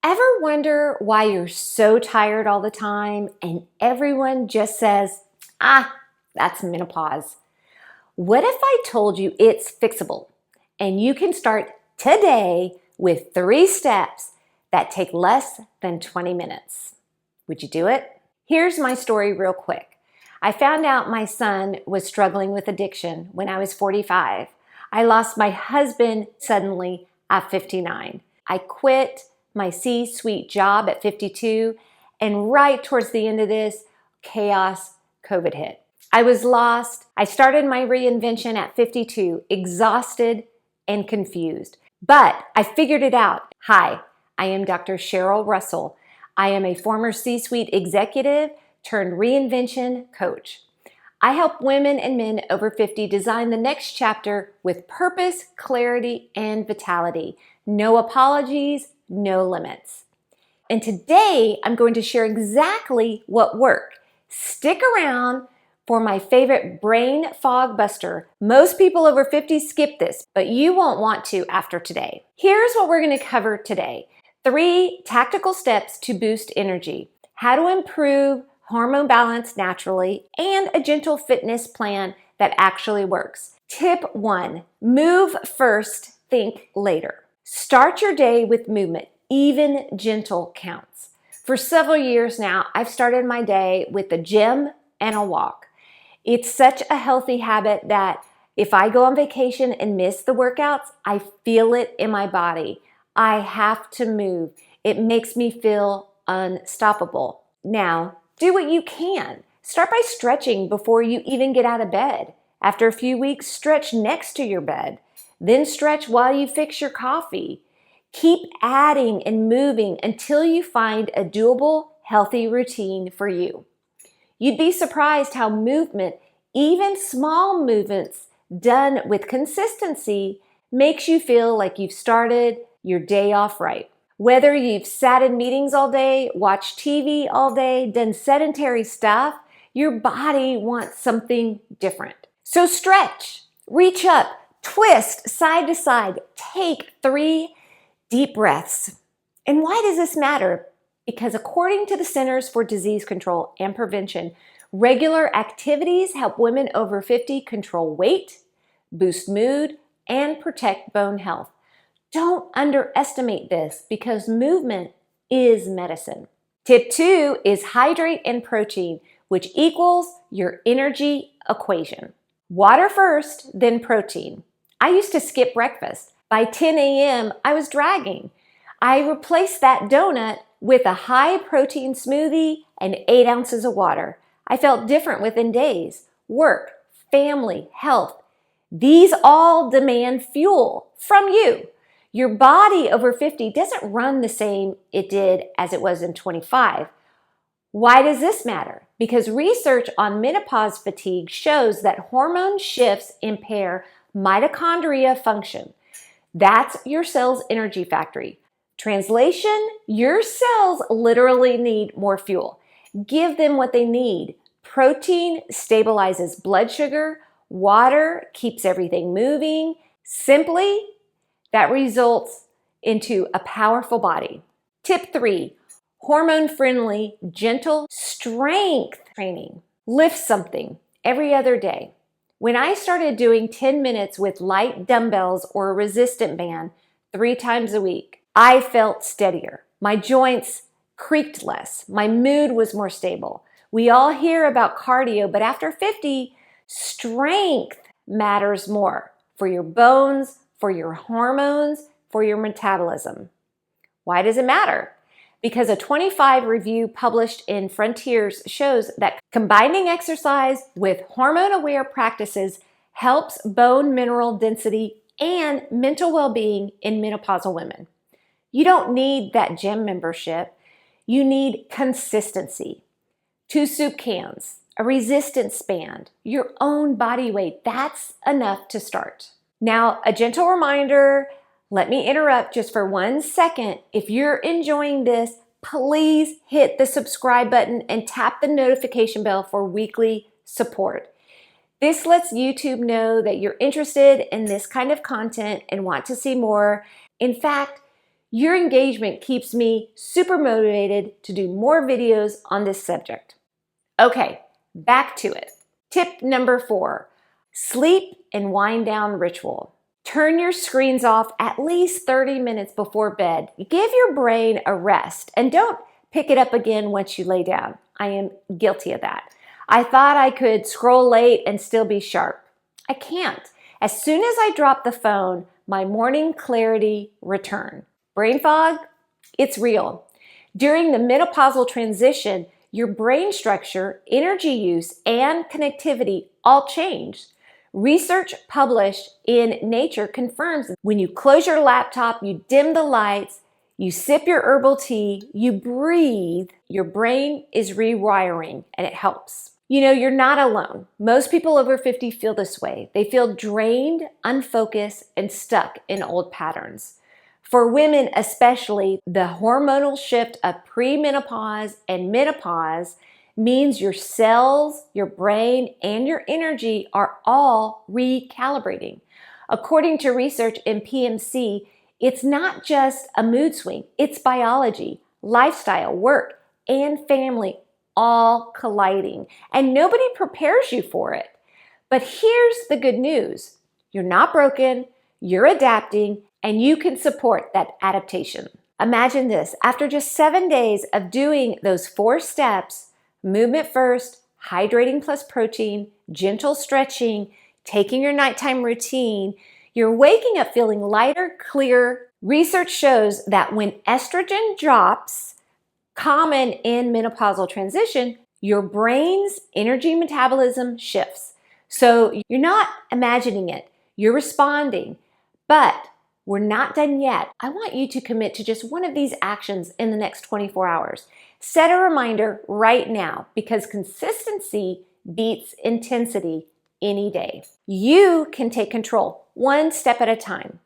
Ever wonder why you're so tired all the time and everyone just says, that's menopause? What if I told you it's fixable and you can start today with 3 steps that take less than 20 minutes? Would you do it? Here's my story real quick. I found out my son was struggling with addiction when I was 45. I lost my husband suddenly at 59. I quit my C-suite job at 52, and right towards the end of this, chaos, COVID hit. I was lost. I started my reinvention at 52, exhausted and confused. But I figured it out. Hi, I am Dr. Cheryl Russell. I am a former C-suite executive turned reinvention coach. I help women and men over 50 design the next chapter with purpose, clarity, and vitality. No apologies, no limits. And today I'm going to share exactly what worked. Stick around for my favorite brain fog buster. Most people over 50 skip this, but you won't want to after today. Here's what we're going to cover today. 3 tactical steps to boost energy, how to improve hormone balance naturally, and a gentle fitness plan that actually works. Tip 1, move first, think later. Start your day with movement. Even gentle counts. For several years now, I've started my day with the gym and a walk. It's such a healthy habit that if I go on vacation and miss the workouts, I feel it in my body. I have to move. It makes me feel unstoppable. Now, do what you can. Start by stretching before you even get out of bed. After a few weeks, stretch next to your bed. Then stretch while you fix your coffee. Keep adding and moving until you find a doable, healthy routine for you. You'd be surprised how movement, even small movements done with consistency, makes you feel like you've started your day off right. Whether you've sat in meetings all day, watched TV all day, done sedentary stuff, your body wants something different. So stretch, reach up, twist side to side, take 3 deep breaths. And why does this matter? Because according to the Centers for Disease Control and Prevention, regular activities help women over 50 control weight, boost mood, and protect bone health. Don't underestimate this because movement is medicine. Tip 2 is hydrate and protein, which equals your energy equation. Water first, then protein. I used to skip breakfast. By 10 a.m., I was dragging. I replaced that donut with a high protein smoothie and 8 ounces of water. I felt different within days. Work, family, health. These all demand fuel from you. Your body over 50 doesn't run the same it did as it was in 25. Why does this matter? Because research on menopause fatigue shows that hormone shifts impair mitochondria function. That's your cell's energy factory. Translation, your cells literally need more fuel. Give them what they need. Protein stabilizes blood sugar. Water keeps everything moving. Simply, that results into a powerful body. Tip 3, hormone-friendly, gentle strength training. Lift something every other day. When I started doing 10 minutes with light dumbbells or a resistant band 3 times a week, I felt steadier. My joints creaked less. My mood was more stable. We all hear about cardio, but after 50, strength matters more for your bones, for your hormones, for your metabolism. Why does it matter? Because a 25 review published in Frontiers shows that combining exercise with hormone-aware practices helps bone mineral density and mental well-being in menopausal women. You don't need that gym membership. You need consistency. 2 soup cans, a resistance band, your own body weight. That's enough to start. Now, a gentle reminder, let me interrupt just for 1 second. If you're enjoying this, please hit the subscribe button and tap the notification bell for weekly support. This lets YouTube know that you're interested in this kind of content and want to see more. In fact, Your engagement keeps me super motivated to do more videos on this subject. Okay, back to it. Tip number 4, sleep and wind down ritual. Turn your screens off at least 30 minutes before bed. Give your brain a rest and don't pick it up again once you lay down. I am guilty of that. I thought I could scroll late and still be sharp. I can't. As soon as I drop the phone, my morning clarity return. Brain fog? It's real. During the menopausal transition, your brain structure, energy use, and connectivity all change. Research published in Nature confirms when you close your laptop, you dim the lights, you sip your herbal tea, you breathe, your brain is rewiring and it helps. You know, you're not alone. Most people over 50 feel this way. They feel drained, unfocused, and stuck in old patterns. For women especially, the hormonal shift of premenopause and menopause means your cells, your brain, and your energy are all recalibrating. According to research in PMC, it's not just a mood swing, it's biology, lifestyle, work, and family all colliding, and nobody prepares you for it. But here's the good news. You're not broken, you're adapting, and you can support that adaptation. Imagine this, after just 7 days of doing those 4 steps, movement first, hydrating plus protein, gentle stretching, taking your nighttime routine, you're waking up feeling lighter, clearer. Research shows that when estrogen drops, common in menopausal transition, your brain's energy metabolism shifts. So you're not imagining it, you're responding, but we're not done yet. I want you to commit to just one of these actions in the next 24 hours. Set a reminder right now because consistency beats intensity any day. You can take control one step at a time.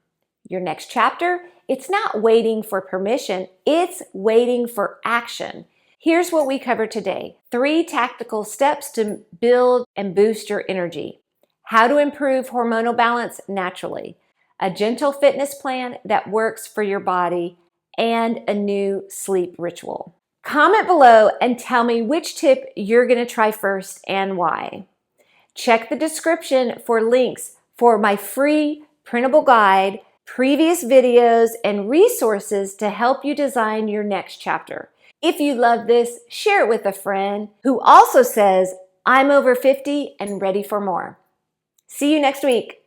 Your next chapter, it's not waiting for permission, it's waiting for action. Here's what we covered today. 3 tactical steps to build and boost your energy. How to improve hormonal balance naturally. A gentle fitness plan that works for your body, and a new sleep ritual. Comment below and tell me which tip you're going to try first and why. Check the description for links for my free printable guide, previous videos, and resources to help you design your next chapter. If you love this, share it with a friend who also says, I'm over 50 and ready for more. See you next week.